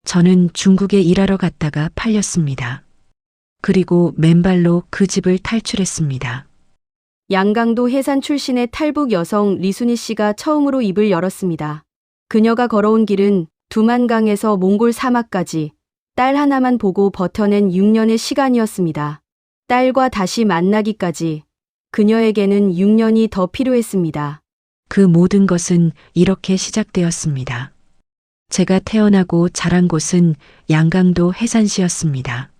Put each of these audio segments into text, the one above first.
저는 중국에 일하러 갔다가 팔렸습니다. 그리고 맨발로 그 집을 탈출했습니다. 양강도 해산 출신의 탈북 여성 리순이 씨가 처음으로 입을 열었습니다. 그녀가 걸어온 길은 두만강에서 몽골 사막까지 딸 하나만 보고 버텨낸 6년의 시간이었습니다. 딸과 다시 만나기까지 그녀에게는 6년이 더 필요했습니다. 그 모든 것은 이렇게 시작되었습니다. 제가 태어나고 자란 곳은 양강도 해산시였습니다.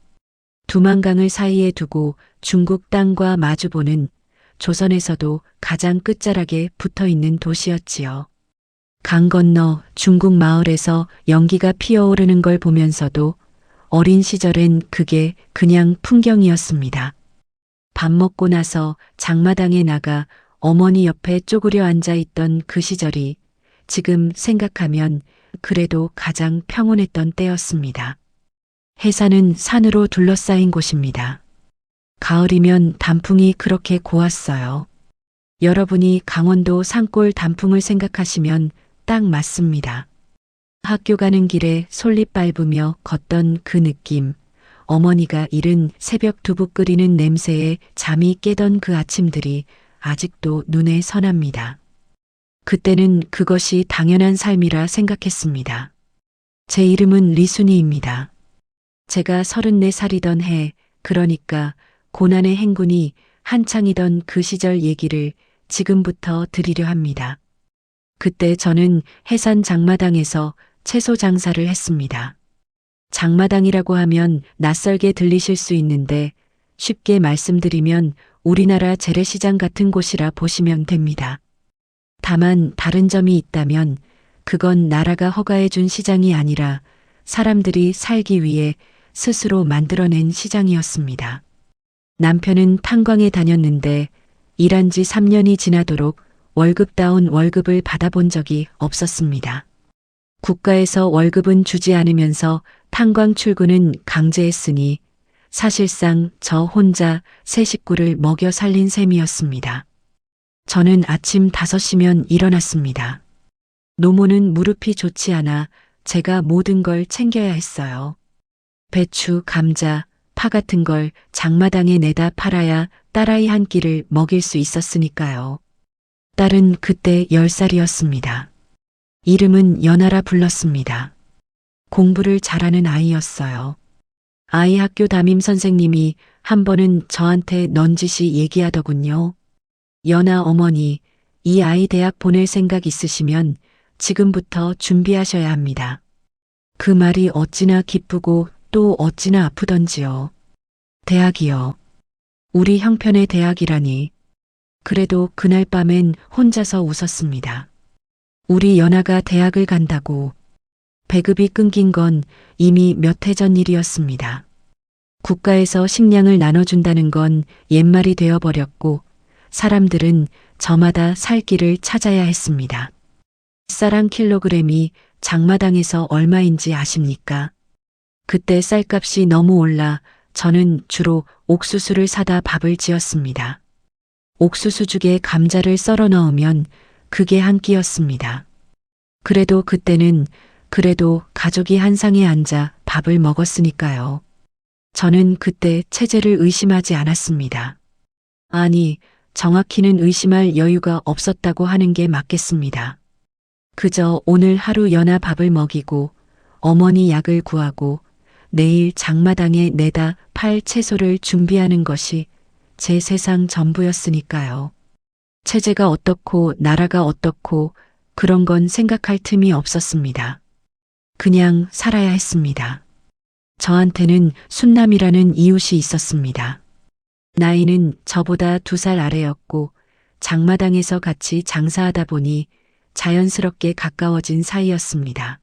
두만강을 사이에 두고 중국 땅과 마주보는 조선에서도 가장 끝자락에 붙어있는 도시였지요. 강 건너 중국 마을에서 연기가 피어오르는 걸 보면서도 어린 시절엔 그게 그냥 풍경이었습니다. 밥 먹고 나서 장마당에 나가 어머니 옆에 쪼그려 앉아 있던 그 시절이 지금 생각하면 그래도 가장 평온했던 때였습니다. 해산은 산으로 둘러싸인 곳입니다. 가을이면 단풍이 그렇게 고왔어요. 여러분이 강원도 산골 단풍을 생각하시면 딱 맞습니다. 학교 가는 길에 솔잎 밟으며 걷던 그 느낌, 어머니가 이른 새벽 두부 끓이는 냄새에 잠이 깨던 그 아침들이 아직도 눈에 선합니다. 그때는 그것이 당연한 삶이라 생각했습니다. 제 이름은 리순이입니다. 제가 34살이던 해, 그러니까 고난의 행군이 한창이던 그 시절 얘기를 지금부터 드리려 합니다. 그때 저는 해산 장마당에서 채소 장사를 했습니다. 장마당이라고 하면 낯설게 들리실 수 있는데 쉽게 말씀드리면 우리나라 재래시장 같은 곳이라 보시면 됩니다. 다만 다른 점이 있다면 그건 나라가 허가해 준 시장이 아니라 사람들이 살기 위해 스스로 만들어낸 시장이었습니다. 남편은 탄광에 다녔는데 일한 지 3년이 지나도록 월급다운 월급을 받아본 적이 없었습니다. 국가에서 월급은 주지 않으면서 탄광 출근은 강제했으니 사실상 저 혼자 세 식구를 먹여 살린 셈이었습니다. 저는 아침 5시면 일어났습니다. 노모는 무릎이 좋지 않아 제가 모든 걸 챙겨야 했어요. 배추, 감자, 파 같은 걸 장마당에 내다 팔아야 딸아이 한 끼를 먹일 수 있었으니까요. 딸은 그때 10살이었습니다. 이름은 연아라 불렀습니다. 공부를 잘하는 아이였어요. 아이 학교 담임 선생님이 한 번은 저한테 넌지시 얘기하더군요. 연아 어머니, 이 아이 대학 보낼 생각 있으시면 지금부터 준비하셔야 합니다. 그 말이 어찌나 기쁘고 또 어찌나 아프던지요. 대학이요. 우리 형편의 대학이라니. 그래도 그날 밤엔 혼자서 웃었습니다. 우리 연아가 대학을 간다고. 배급이 끊긴 건 이미 몇 해 전 일이었습니다. 국가에서 식량을 나눠준다는 건 옛말이 되어버렸고 사람들은 저마다 살 길을 찾아야 했습니다. 쌀 한 킬로그램이 장마당에서 얼마인지 아십니까? 그때 쌀값이 너무 올라 저는 주로 옥수수를 사다 밥을 지었습니다. 옥수수죽에 감자를 썰어 넣으면 그게 한 끼였습니다. 그래도 그때는 그래도 가족이 한 상에 앉아 밥을 먹었으니까요. 저는 그때 체제를 의심하지 않았습니다. 아니, 정확히는 의심할 여유가 없었다고 하는 게 맞겠습니다. 그저 오늘 하루 연아 밥을 먹이고 어머니 약을 구하고 내일 장마당에 내다 팔 채소를 준비하는 것이 제 세상 전부였으니까요. 체제가 어떻고 나라가 어떻고 그런 건 생각할 틈이 없었습니다. 그냥 살아야 했습니다. 저한테는 순남이라는 이웃이 있었습니다. 나이는 저보다 2살 아래였고 장마당에서 같이 장사하다 보니 자연스럽게 가까워진 사이였습니다.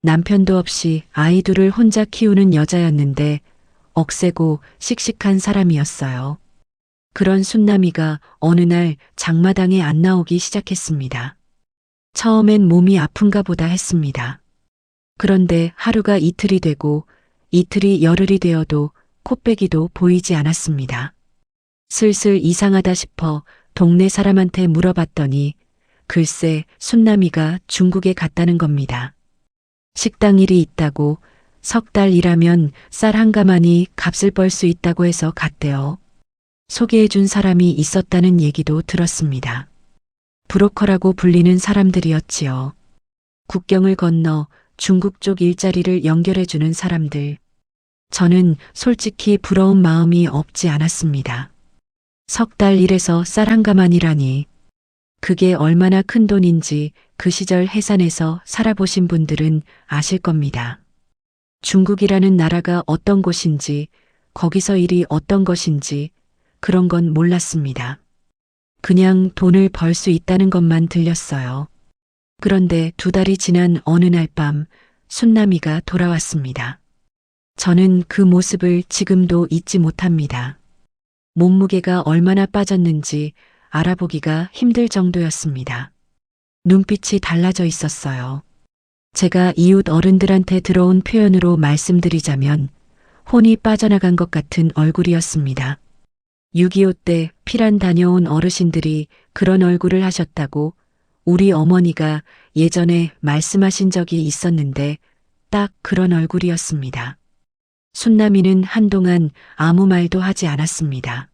남편도 없이 아이 둘을 혼자 키우는 여자였는데 억세고 씩씩한 사람이었어요. 그런 순남이가 어느 날 장마당에 안 나오기 시작했습니다. 처음엔 몸이 아픈가 보다 했습니다. 그런데 하루가 이틀이 되고 이틀이 열흘이 되어도 코빼기도 보이지 않았습니다. 슬슬 이상하다 싶어 동네 사람한테 물어봤더니 글쎄 순남이가 중국에 갔다는 겁니다. 식당 일이 있다고, 석 달 일하면 쌀 한 가마니 값을 벌 수 있다고 해서 갔대요. 소개해준 사람이 있었다는 얘기도 들었습니다. 브로커라고 불리는 사람들이었지요. 국경을 건너 중국 쪽 일자리를 연결해주는 사람들. 저는 솔직히 부러운 마음이 없지 않았습니다. 석 달 일해서 쌀 한 가마니라니. 그게 얼마나 큰 돈인지 그 시절 해산에서 살아보신 분들은 아실 겁니다. 중국이라는 나라가 어떤 곳인지, 거기서 일이 어떤 것인지 그런 건 몰랐습니다. 그냥 돈을 벌 수 있다는 것만 들렸어요. 그런데 2달이 지난 어느 날 밤 순남이가 돌아왔습니다. 저는 그 모습을 지금도 잊지 못합니다. 몸무게가 얼마나 빠졌는지 알아보기가 힘들 정도였습니다. 눈빛이 달라져 있었어요. 제가 이웃 어른들한테 들어온 표현으로 말씀드리자면 혼이 빠져나간 것 같은 얼굴이었습니다. 6.25 때 피란 다녀온 어르신들이 그런 얼굴을 하셨다고 우리 어머니가 예전에 말씀하신 적이 있었는데 딱 그런 얼굴이었습니다. 순남이는 한동안 아무 말도 하지 않았습니다.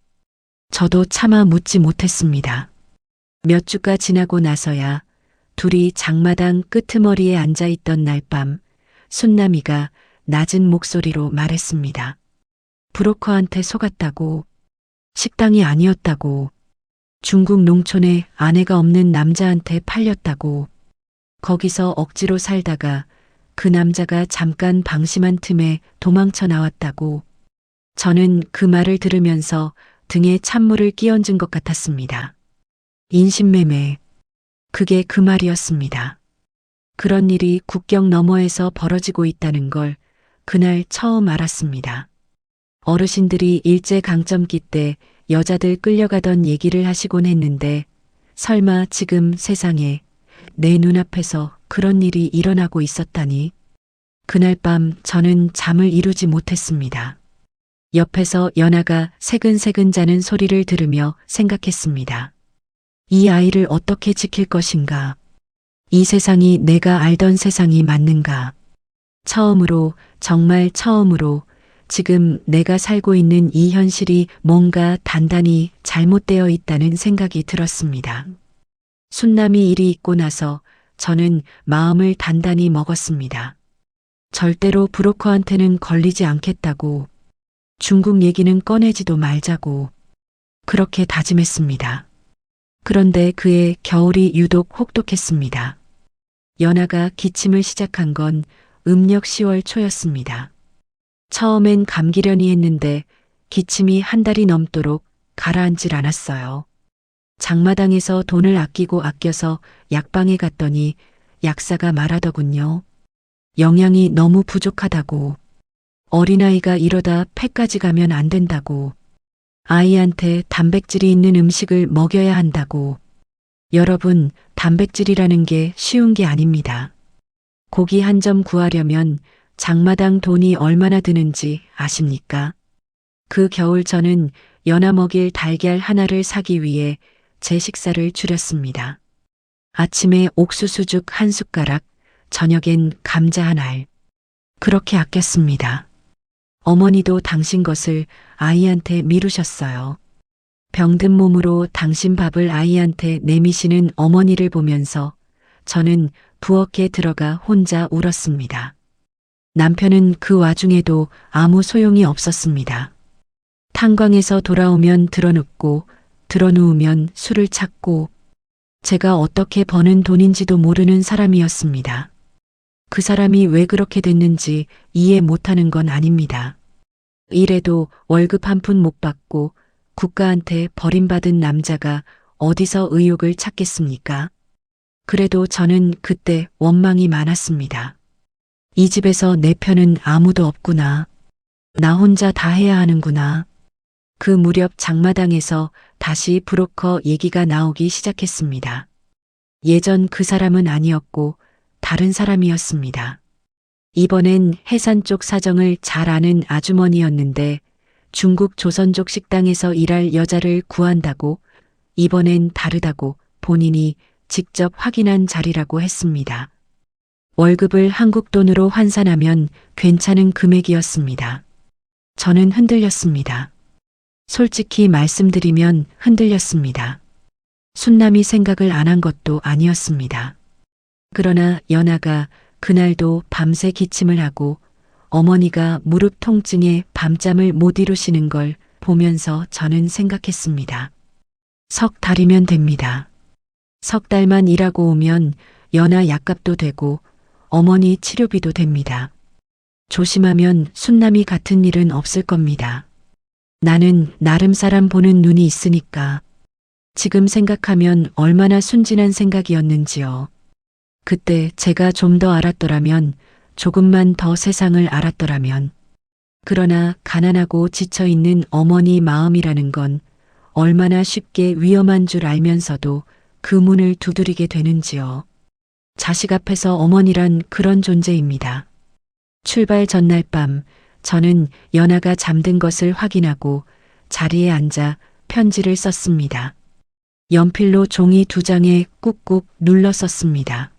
저도 차마 묻지 못했습니다. 몇 주가 지나고 나서야 둘이 장마당 끄트머리에 앉아있던 날 밤 순남이가 낮은 목소리로 말했습니다. 브로커한테 속았다고, 식당이 아니었다고, 중국 농촌에 아내가 없는 남자한테 팔렸다고, 거기서 억지로 살다가 그 남자가 잠깐 방심한 틈에 도망쳐 나왔다고. 저는 그 말을 들으면서 등에 찬물을 끼얹은 것 같았습니다. 인신매매. 그게 그 말이었습니다. 그런 일이 국경 너머에서 벌어지고 있다는 걸 그날 처음 알았습니다. 어르신들이 일제강점기 때 여자들 끌려가던 얘기를 하시곤 했는데 설마 지금 세상에 내 눈앞에서 그런 일이 일어나고 있었다니. 그날 밤 저는 잠을 이루지 못했습니다. 옆에서 연아가 새근새근 자는 소리를 들으며 생각했습니다. 이 아이를 어떻게 지킬 것인가? 이 세상이 내가 알던 세상이 맞는가? 처음으로, 정말 처음으로 지금 내가 살고 있는 이 현실이 뭔가 단단히 잘못되어 있다는 생각이 들었습니다. 순남이 일이 있고 나서 저는 마음을 단단히 먹었습니다. 절대로 브로커한테는 걸리지 않겠다고, 중국 얘기는 꺼내지도 말자고 그렇게 다짐했습니다. 그런데 그의 겨울이 유독 혹독했습니다. 연아가 기침을 시작한 건 음력 10월 초였습니다. 처음엔 감기려니 했는데 기침이 한 달이 넘도록 가라앉질 않았어요. 장마당에서 돈을 아끼고 아껴서 약방에 갔더니 약사가 말하더군요. 영양이 너무 부족하다고. 어린아이가 이러다 폐까지 가면 안 된다고. 아이한테 단백질이 있는 음식을 먹여야 한다고. 여러분, 단백질이라는 게 쉬운 게 아닙니다. 고기 한 점 구하려면 장마당 돈이 얼마나 드는지 아십니까? 그 겨울 저는 연아 먹일 달걀 하나를 사기 위해 제 식사를 줄였습니다. 아침에 옥수수죽 한 숟가락, 저녁엔 감자 한 알. 그렇게 아꼈습니다. 어머니도 당신 것을 아이한테 미루셨어요. 병든 몸으로 당신 밥을 아이한테 내미시는 어머니를 보면서 저는 부엌에 들어가 혼자 울었습니다. 남편은 그 와중에도 아무 소용이 없었습니다. 탄광에서 돌아오면 드러눕고 드러누우면 술을 찾고 제가 어떻게 버는 돈인지도 모르는 사람이었습니다. 그 사람이 왜 그렇게 됐는지 이해 못하는 건 아닙니다. 일해도 월급 한 푼 못 받고 국가한테 버림받은 남자가 어디서 의욕을 찾겠습니까? 그래도 저는 그때 원망이 많았습니다. 이 집에서 내 편은 아무도 없구나. 나 혼자 다 해야 하는구나. 그 무렵 장마당에서 다시 브로커 얘기가 나오기 시작했습니다. 예전 그 사람은 아니었고 다른 사람이었습니다. 이번엔 해산 쪽 사정을 잘 아는 아주머니였는데 중국 조선족 식당에서 일할 여자를 구한다고, 이번엔 다르다고 본인이 직접 확인한 자리라고 했습니다. 월급을 한국 돈으로 환산하면 괜찮은 금액이었습니다. 저는 흔들렸습니다. 솔직히 말씀드리면 흔들렸습니다. 순남이 생각을 안 한 것도 아니었습니다. 그러나 연아가 그날도 밤새 기침을 하고 어머니가 무릎 통증에 밤잠을 못 이루시는 걸 보면서 저는 생각했습니다. 석 달이면 됩니다. 석 달만 일하고 오면 연아 약값도 되고 어머니 치료비도 됩니다. 조심하면 순남이 같은 일은 없을 겁니다. 나는 나름 사람 보는 눈이 있으니까. 지금 생각하면 얼마나 순진한 생각이었는지요. 그때 제가 좀 더 알았더라면, 조금만 더 세상을 알았더라면. 그러나 가난하고 지쳐있는 어머니 마음이라는 건 얼마나 쉽게 위험한 줄 알면서도 그 문을 두드리게 되는지요. 자식 앞에서 어머니란 그런 존재입니다. 출발 전날 밤 저는 연아가 잠든 것을 확인하고 자리에 앉아 편지를 썼습니다. 연필로 종이 2장에 꾹꾹 눌러 썼습니다.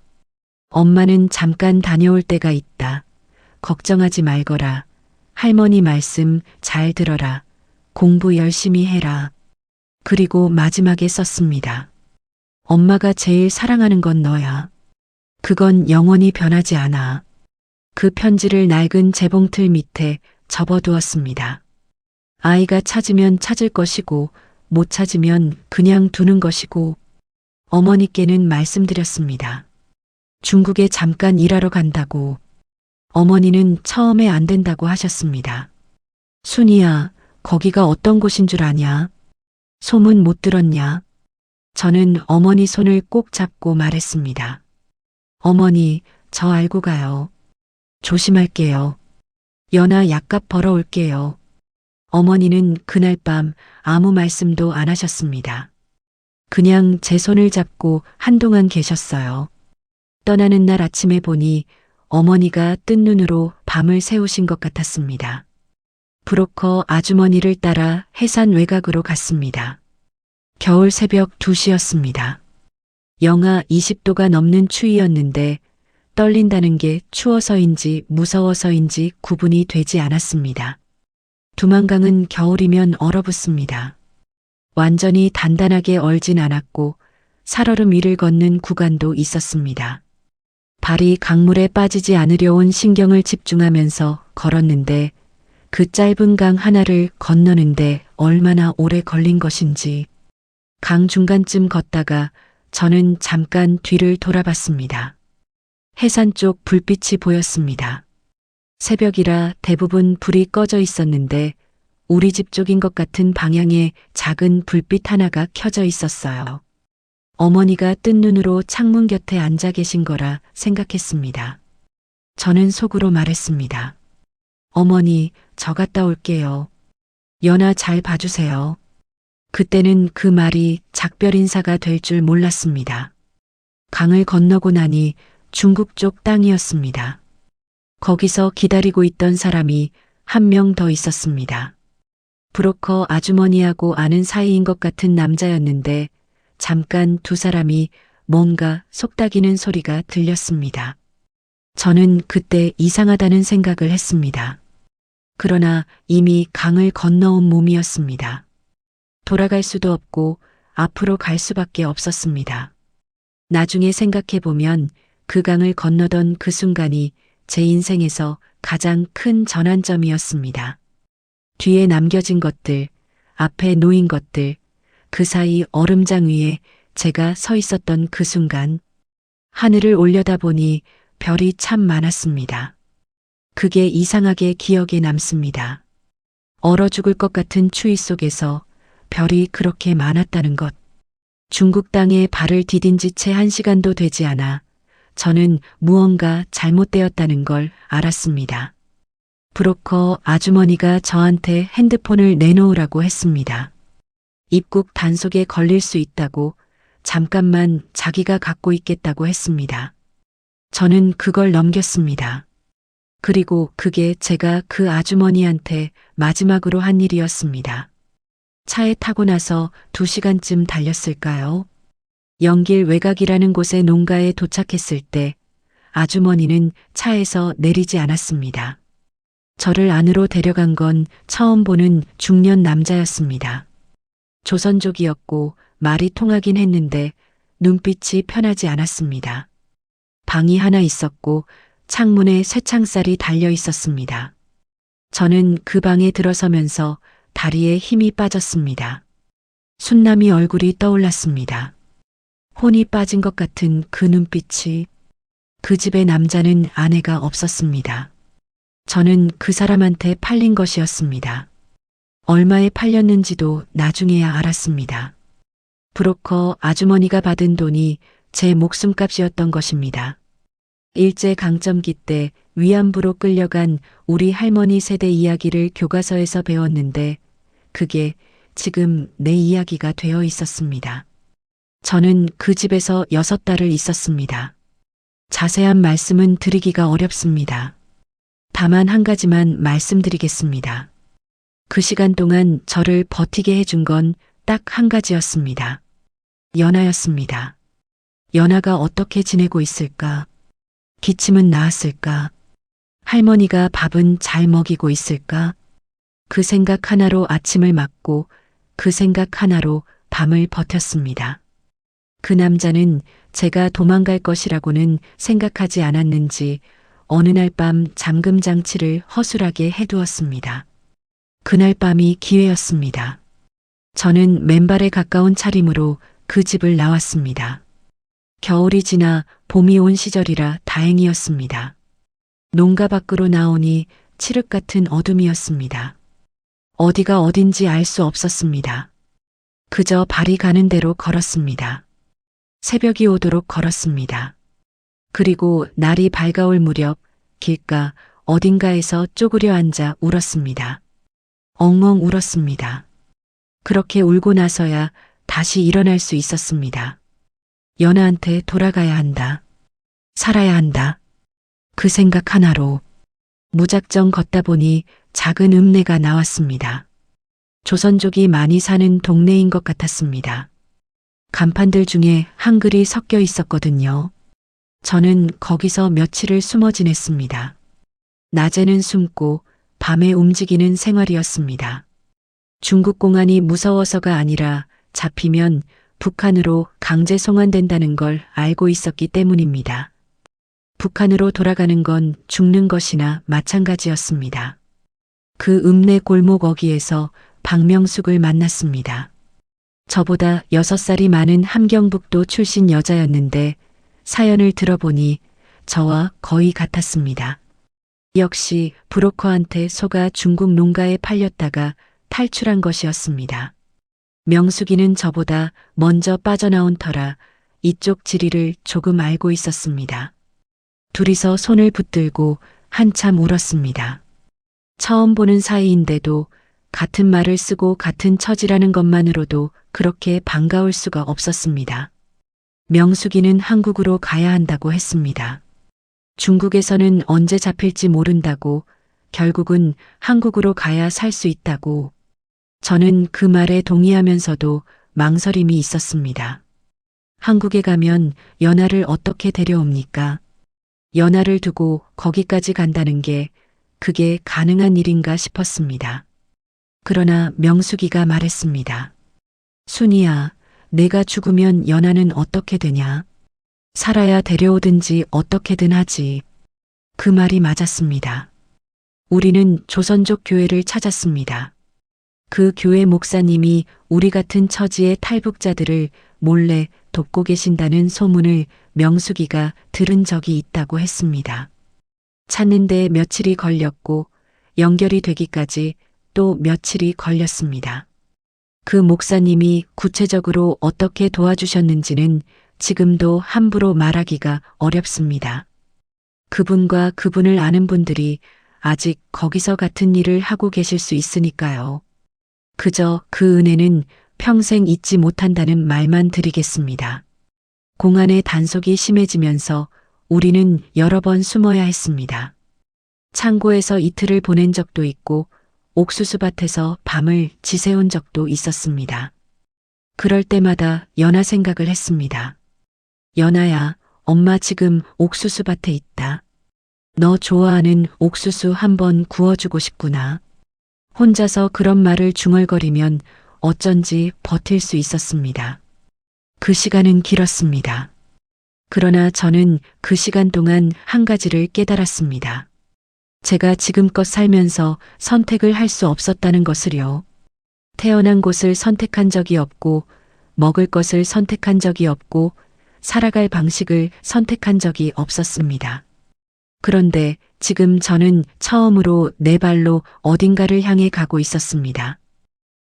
엄마는 잠깐 다녀올 때가 있다. 걱정하지 말거라. 할머니 말씀 잘 들어라. 공부 열심히 해라. 그리고 마지막에 썼습니다. 엄마가 제일 사랑하는 건 너야. 그건 영원히 변하지 않아. 그 편지를 낡은 재봉틀 밑에 접어두었습니다. 아이가 찾으면 찾을 것이고 못 찾으면 그냥 두는 것이고 어머니께는 말씀드렸습니다. 중국에 잠깐 일하러 간다고. 어머니는 처음에 안 된다고 하셨습니다. 순이야, 거기가 어떤 곳인 줄 아냐? 소문 못 들었냐? 저는 어머니 손을 꼭 잡고 말했습니다. 어머니, 저 알고 가요. 조심할게요. 연아 약값 벌어올게요. 어머니는 그날 밤 아무 말씀도 안 하셨습니다. 그냥 제 손을 잡고 한동안 계셨어요. 떠나는 날 아침에 보니 어머니가 뜬 눈으로 밤을 새우신 것 같았습니다. 브로커 아주머니를 따라 해산 외곽으로 갔습니다. 겨울 새벽 2시였습니다. 영하 20도가 넘는 추위였는데 떨린다는 게 추워서인지 무서워서인지 구분이 되지 않았습니다. 두만강은 겨울이면 얼어붙습니다. 완전히 단단하게 얼진 않았고 살얼음 위를 걷는 구간도 있었습니다. 발이 강물에 빠지지 않으려 온 신경을 집중하면서 걸었는데 그 짧은 강 하나를 건너는데 얼마나 오래 걸린 것인지. 강 중간쯤 걷다가 저는 잠깐 뒤를 돌아봤습니다. 해산 쪽 불빛이 보였습니다. 새벽이라 대부분 불이 꺼져 있었는데 우리 집 쪽인 것 같은 방향에 작은 불빛 하나가 켜져 있었어요. 어머니가 뜬 눈으로 창문 곁에 앉아 계신 거라 생각했습니다. 저는 속으로 말했습니다. 어머니, 저 갔다 올게요. 연아 잘 봐주세요. 그때는 그 말이 작별 인사가 될 줄 몰랐습니다. 강을 건너고 나니 중국 쪽 땅이었습니다. 거기서 기다리고 있던 사람이 한 명 더 있었습니다. 브로커 아주머니하고 아는 사이인 것 같은 남자였는데 잠깐 두 사람이 뭔가 속닥이는 소리가 들렸습니다. 저는 그때 이상하다는 생각을 했습니다. 그러나 이미 강을 건너온 몸이었습니다. 돌아갈 수도 없고 앞으로 갈 수밖에 없었습니다. 나중에 생각해보면 그 강을 건너던 그 순간이 제 인생에서 가장 큰 전환점이었습니다. 뒤에 남겨진 것들, 앞에 놓인 것들, 그 사이 얼음장 위에 제가 서 있었던 그 순간, 하늘을 올려다보니 별이 참 많았습니다. 그게 이상하게 기억에 남습니다. 얼어 죽을 것 같은 추위 속에서 별이 그렇게 많았다는 것. 중국 땅에 발을 디딘 지 채 1시간도 되지 않아 저는 무언가 잘못되었다는 걸 알았습니다. 브로커 아주머니가 저한테 핸드폰을 내놓으라고 했습니다. 입국 단속에 걸릴 수 있다고 잠깐만 자기가 갖고 있겠다고 했습니다. 저는 그걸 넘겼습니다. 그리고 그게 제가 그 아주머니한테 마지막으로 한 일이었습니다. 차에 타고 나서 2시간쯤 달렸을까요? 영길 외곽이라는 곳의 농가에 도착했을 때 아주머니는 차에서 내리지 않았습니다. 저를 안으로 데려간 건 처음 보는 중년 남자였습니다. 조선족이었고 말이 통하긴 했는데 눈빛이 편하지 않았습니다. 방이 하나 있었고 창문에 쇠창살이 달려 있었습니다. 저는 그 방에 들어서면서 다리에 힘이 빠졌습니다. 순남이 얼굴이 떠올랐습니다. 혼이 빠진 것 같은 그 눈빛이. 그 집의 남자는 아내가 없었습니다. 저는 그 사람한테 팔린 것이었습니다. 얼마에 팔렸는지도 나중에야 알았습니다. 브로커 아주머니가 받은 돈이 제 목숨값이었던 것입니다. 일제강점기 때 위안부로 끌려간 우리 할머니 세대 이야기를 교과서에서 배웠는데 그게 지금 내 이야기가 되어 있었습니다. 저는 그 집에서 6달을 있었습니다. 자세한 말씀은 드리기가 어렵습니다. 다만 한 가지만 말씀드리겠습니다. 그 시간 동안 저를 버티게 해준 건 딱 한 가지였습니다. 연하였습니다. 연하가 어떻게 지내고 있을까? 기침은 나았을까? 할머니가 밥은 잘 먹이고 있을까? 그 생각 하나로 아침을 맞고 그 생각 하나로 밤을 버텼습니다. 그 남자는 제가 도망갈 것이라고는 생각하지 않았는지 어느 날 밤 잠금 장치를 허술하게 해두었습니다. 그날 밤이 기회였습니다. 저는 맨발에 가까운 차림으로 그 집을 나왔습니다. 겨울이 지나 봄이 온 시절이라 다행이었습니다. 농가 밖으로 나오니 칠흑 같은 어둠이었습니다. 어디가 어딘지 알 수 없었습니다. 그저 발이 가는 대로 걸었습니다. 새벽이 오도록 걸었습니다. 그리고 날이 밝아올 무렵 길가 어딘가에서 쪼그려 앉아 울었습니다. 엉엉 울었습니다. 그렇게 울고 나서야 다시 일어날 수 있었습니다. 연하한테 돌아가야 한다. 살아야 한다. 그 생각 하나로 무작정 걷다 보니 작은 읍내가 나왔습니다. 조선족이 많이 사는 동네인 것 같았습니다. 간판들 중에 한글이 섞여 있었거든요. 저는 거기서 며칠을 숨어 지냈습니다. 낮에는 숨고 밤에 움직이는 생활이었습니다. 중국 공안이 무서워서가 아니라 잡히면 북한으로 강제 송환된다는 걸 알고 있었기 때문입니다. 북한으로 돌아가는 건 죽는 것이나 마찬가지였습니다. 그 읍내 골목 어귀에서 박명숙을 만났습니다. 저보다 6살이 많은 함경북도 출신 여자였는데 사연을 들어보니 저와 거의 같았습니다. 역시 브로커한테 속아 중국 농가에 팔렸다가 탈출한 것이었습니다. 명숙이는 저보다 먼저 빠져나온 터라 이쪽 지리를 조금 알고 있었습니다. 둘이서 손을 붙들고 한참 울었습니다. 처음 보는 사이인데도 같은 말을 쓰고 같은 처지라는 것만으로도 그렇게 반가울 수가 없었습니다. 명숙이는 한국으로 가야 한다고 했습니다. 중국에서는 언제 잡힐지 모른다고, 결국은 한국으로 가야 살 수 있다고. 저는 그 말에 동의하면서도 망설임이 있었습니다. 한국에 가면 연하를 어떻게 데려옵니까? 연하를 두고 거기까지 간다는 게 그게 가능한 일인가 싶었습니다. 그러나 명숙이가 말했습니다. 순이야, 내가 죽으면 연하는 어떻게 되냐? 살아야 데려오든지 어떻게든 하지. 그 말이 맞았습니다. 우리는 조선족 교회를 찾았습니다. 그 교회 목사님이 우리 같은 처지의 탈북자들을 몰래 돕고 계신다는 소문을 명숙이가 들은 적이 있다고 했습니다. 찾는데 며칠이 걸렸고 연결이 되기까지 또 며칠이 걸렸습니다. 그 목사님이 구체적으로 어떻게 도와주셨는지는 지금도 함부로 말하기가 어렵습니다. 그분과 그분을 아는 분들이 아직 거기서 같은 일을 하고 계실 수 있으니까요. 그저 그 은혜는 평생 잊지 못한다는 말만 드리겠습니다. 공안의 단속이 심해지면서 우리는 여러 번 숨어야 했습니다. 창고에서 이틀을 보낸 적도 있고 옥수수밭에서 밤을 지새운 적도 있었습니다. 그럴 때마다 연하 생각을 했습니다. 연하야, 엄마 지금 옥수수 밭에 있다. 너 좋아하는 옥수수 한번 구워주고 싶구나. 혼자서 그런 말을 중얼거리면 어쩐지 버틸 수 있었습니다. 그 시간은 길었습니다. 그러나 저는 그 시간 동안 한 가지를 깨달았습니다. 제가 지금껏 살면서 선택을 할 수 없었다는 것을요. 태어난 곳을 선택한 적이 없고, 먹을 것을 선택한 적이 없고, 살아갈 방식을 선택한 적이 없었습니다. 그런데 지금 저는 처음으로 내 발로 어딘가를 향해 가고 있었습니다.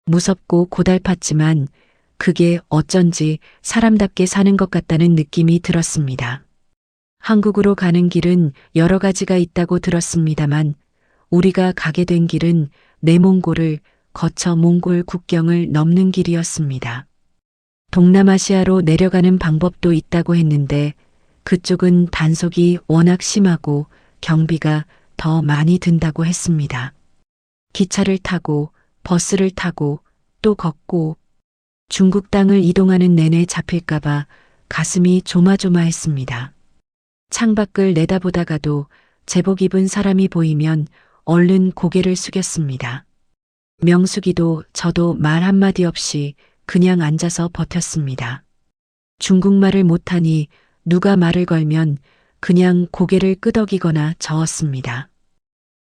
무섭고 고달팠지만 그게 어쩐지 사람답게 사는 것 같다는 느낌이 들었습니다. 한국으로 가는 길은 여러 가지가 있다고 들었습니다만 우리가 가게 된 길은 내몽골을 거쳐 몽골 국경을 넘는 길이었습니다. 동남아시아로 내려가는 방법도 있다고 했는데 그쪽은 단속이 워낙 심하고 경비가 더 많이 든다고 했습니다. 기차를 타고 버스를 타고 또 걷고 중국 땅을 이동하는 내내 잡힐까봐 가슴이 조마조마했습니다. 창밖을 내다보다가도 제복 입은 사람이 보이면 얼른 고개를 숙였습니다. 명숙이도 저도 말 한마디 없이 그냥 앉아서 버텼습니다. 중국말을 못하니 누가 말을 걸면 그냥 고개를 끄덕이거나 저었습니다.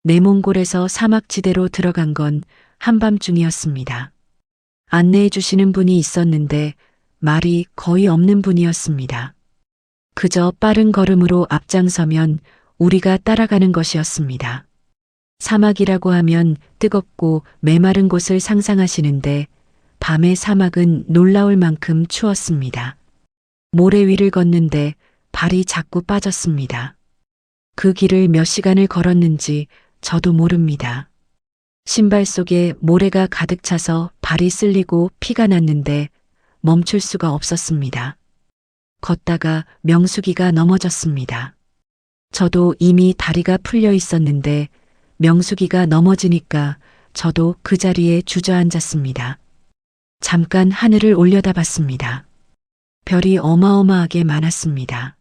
내몽골에서 사막지대로 들어간 건 한밤중이었습니다. 안내해 주시는 분이 있었는데 말이 거의 없는 분이었습니다. 그저 빠른 걸음으로 앞장서면 우리가 따라가는 것이었습니다. 사막이라고 하면 뜨겁고 메마른 곳을 상상하시는데 밤의 사막은 놀라울 만큼 추웠습니다. 모래 위를 걷는데 발이 자꾸 빠졌습니다. 그 길을 몇 시간을 걸었는지 저도 모릅니다. 신발 속에 모래가 가득 차서 발이 쓸리고 피가 났는데 멈출 수가 없었습니다. 걷다가 명숙이가 넘어졌습니다. 저도 이미 다리가 풀려 있었는데 명숙이가 넘어지니까 저도 그 자리에 주저앉았습니다. 잠깐 하늘을 올려다봤습니다. 별이 어마어마하게 많았습니다.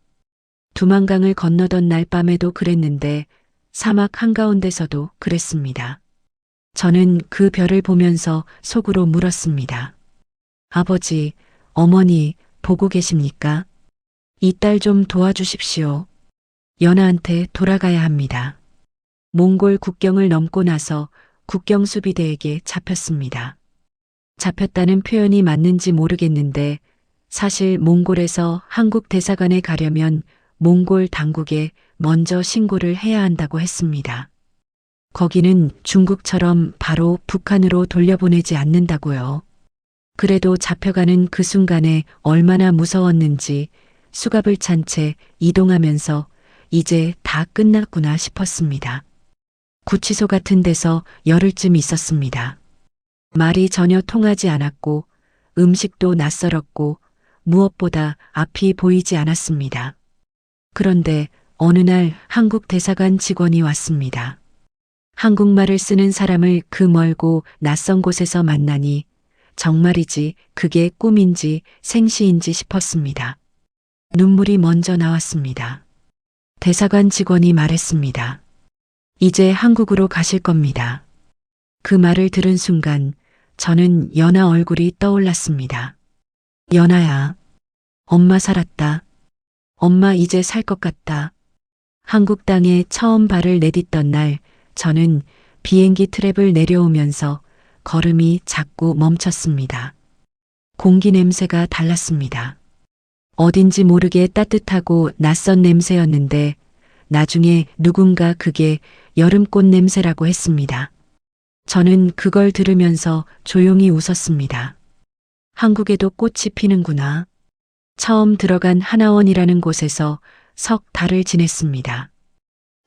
두만강을 건너던 날 밤에도 그랬는데 사막 한가운데서도 그랬습니다. 저는 그 별을 보면서 속으로 물었습니다. 아버지, 어머니 보고 계십니까? 이 딸 좀 도와주십시오. 연아한테 돌아가야 합니다. 몽골 국경을 넘고 나서 국경수비대에게 잡혔습니다. 잡혔다는 표현이 맞는지 모르겠는데 사실 몽골에서 한국 대사관에 가려면 몽골 당국에 먼저 신고를 해야 한다고 했습니다. 거기는 중국처럼 바로 북한으로 돌려보내지 않는다고요. 그래도 잡혀가는 그 순간에 얼마나 무서웠는지 수갑을 찬 채 이동하면서 이제 다 끝났구나 싶었습니다. 구치소 같은 데서 열흘쯤 있었습니다. 말이 전혀 통하지 않았고 음식도 낯설었고 무엇보다 앞이 보이지 않았습니다. 그런데 어느 날 한국 대사관 직원이 왔습니다. 한국말을 쓰는 사람을 그 멀고 낯선 곳에서 만나니 정말이지 그게 꿈인지 생시인지 싶었습니다. 눈물이 먼저 나왔습니다. 대사관 직원이 말했습니다. 이제 한국으로 가실 겁니다. 그 말을 들은 순간 저는 연아 얼굴이 떠올랐습니다. 연아야, 엄마 살았다. 엄마 이제 살 것 같다. 한국 땅에 처음 발을 내딛던 날 저는 비행기 트랩을 내려오면서 걸음이 자꾸 멈췄습니다. 공기 냄새가 달랐습니다. 어딘지 모르게 따뜻하고 낯선 냄새였는데 나중에 누군가 그게 여름꽃 냄새라고 했습니다. 저는 그걸 들으면서 조용히 웃었습니다. 한국에도 꽃이 피는구나. 처음 들어간 하나원이라는 곳에서 석 달을 지냈습니다.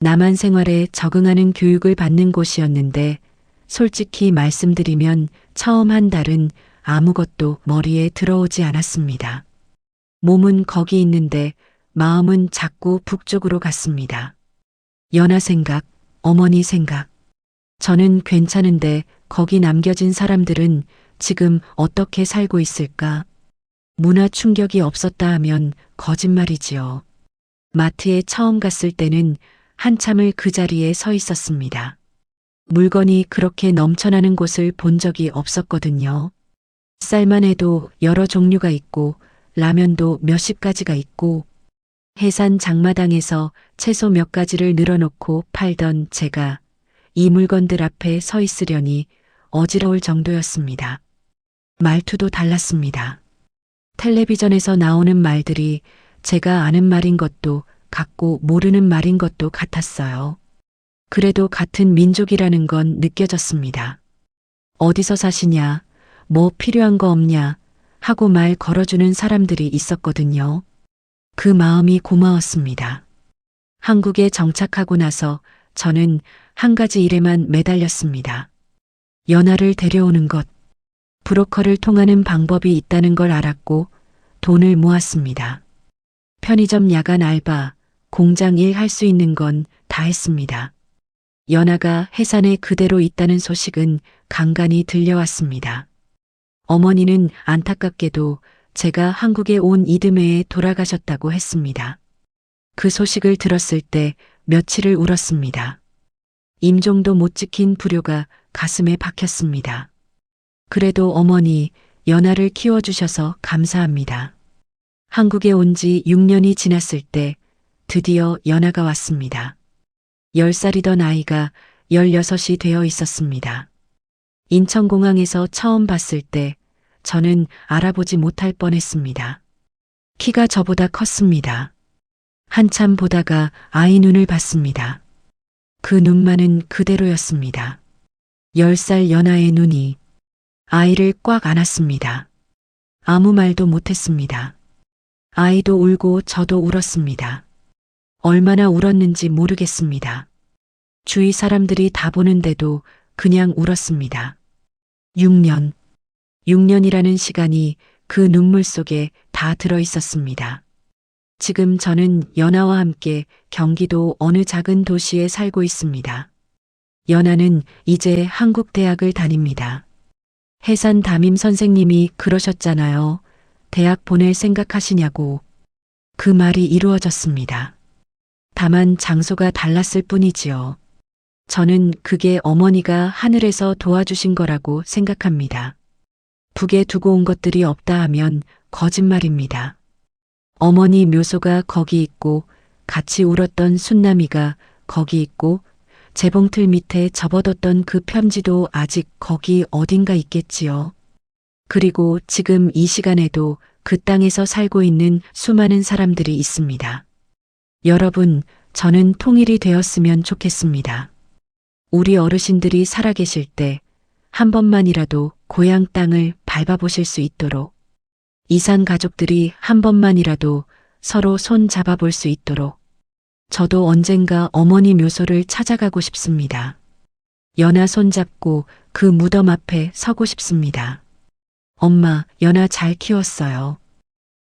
남한 생활에 적응하는 교육을 받는 곳이었는데 솔직히 말씀드리면 처음 한 달은 아무것도 머리에 들어오지 않았습니다. 몸은 거기 있는데 마음은 자꾸 북쪽으로 갔습니다. 연하 생각, 어머니 생각. 저는 괜찮은데 거기 남겨진 사람들은 지금 어떻게 살고 있을까? 문화 충격이 없었다 하면 거짓말이지요. 마트에 처음 갔을 때는 한참을 그 자리에 서 있었습니다. 물건이 그렇게 넘쳐나는 곳을 본 적이 없었거든요. 쌀만 해도 여러 종류가 있고 라면도 몇십 가지가 있고 해산 장마당에서 채소 몇 가지를 늘어놓고 팔던 제가 이 물건들 앞에 서 있으려니 어지러울 정도였습니다. 말투도 달랐습니다. 텔레비전에서 나오는 말들이 제가 아는 말인 것도 같고 모르는 말인 것도 같았어요. 그래도 같은 민족이라는 건 느껴졌습니다. 어디서 사시냐, 뭐 필요한 거 없냐 하고 말 걸어주는 사람들이 있었거든요. 그 마음이 고마웠습니다. 한국에 정착하고 나서 저는 한 가지 일에만 매달렸습니다. 연하를 데려오는 것. 브로커를 통하는 방법이 있다는 걸 알았고 돈을 모았습니다. 편의점 야간 알바, 공장 일 할 수 있는 건 다 했습니다. 연하가 해산에 그대로 있다는 소식은 간간히 들려왔습니다. 어머니는 안타깝게도 제가 한국에 온 이듬해에 돌아가셨다고 했습니다. 그 소식을 들었을 때 며칠을 울었습니다. 임종도 못 지킨 불효가 가슴에 박혔습니다. 그래도 어머니, 연하를 키워주셔서 감사합니다. 한국에 온 지 6년이 지났을 때 드디어 연하가 왔습니다. 10살이던 아이가 16이 되어 있었습니다. 인천공항에서 처음 봤을 때 저는 알아보지 못할 뻔했습니다. 키가 저보다 컸습니다. 한참 보다가 아이 눈을 봤습니다. 그 눈만은 그대로였습니다. 10살 연하의 눈이 아이를 꽉 안았습니다. 아무 말도 못했습니다. 아이도 울고 저도 울었습니다. 얼마나 울었는지 모르겠습니다. 주위 사람들이 다 보는데도 그냥 울었습니다. 6년. 6년이라는 시간이 그 눈물 속에 다 들어 있었습니다. 지금 저는 연하와 함께 경기도 어느 작은 도시에 살고 있습니다. 연하는 이제 한국 대학을 다닙니다. 해산 담임 선생님이 그러셨잖아요. 대학 보낼 생각하시냐고. 그 말이 이루어졌습니다. 다만 장소가 달랐을 뿐이지요. 저는 그게 어머니가 하늘에서 도와주신 거라고 생각합니다. 북에 두고 온 것들이 없다 하면 거짓말입니다. 어머니 묘소가 거기 있고 같이 울었던 순남이가 거기 있고 재봉틀 밑에 접어뒀던 그 편지도 아직 거기 어딘가 있겠지요. 그리고 지금 이 시간에도 그 땅에서 살고 있는 수많은 사람들이 있습니다. 여러분, 저는 통일이 되었으면 좋겠습니다. 우리 어르신들이 살아계실 때 한 번만이라도 고향 땅을 밟아보실 수 있도록, 이산 가족들이 한 번만이라도 서로 손 잡아볼 수 있도록, 저도 언젠가 어머니 묘소를 찾아가고 싶습니다. 연하 손잡고 그 무덤 앞에 서고 싶습니다. 엄마, 연하 잘 키웠어요.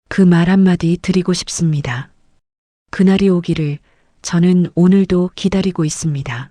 그 말 한마디 드리고 싶습니다. 그날이 오기를 저는 오늘도 기다리고 있습니다.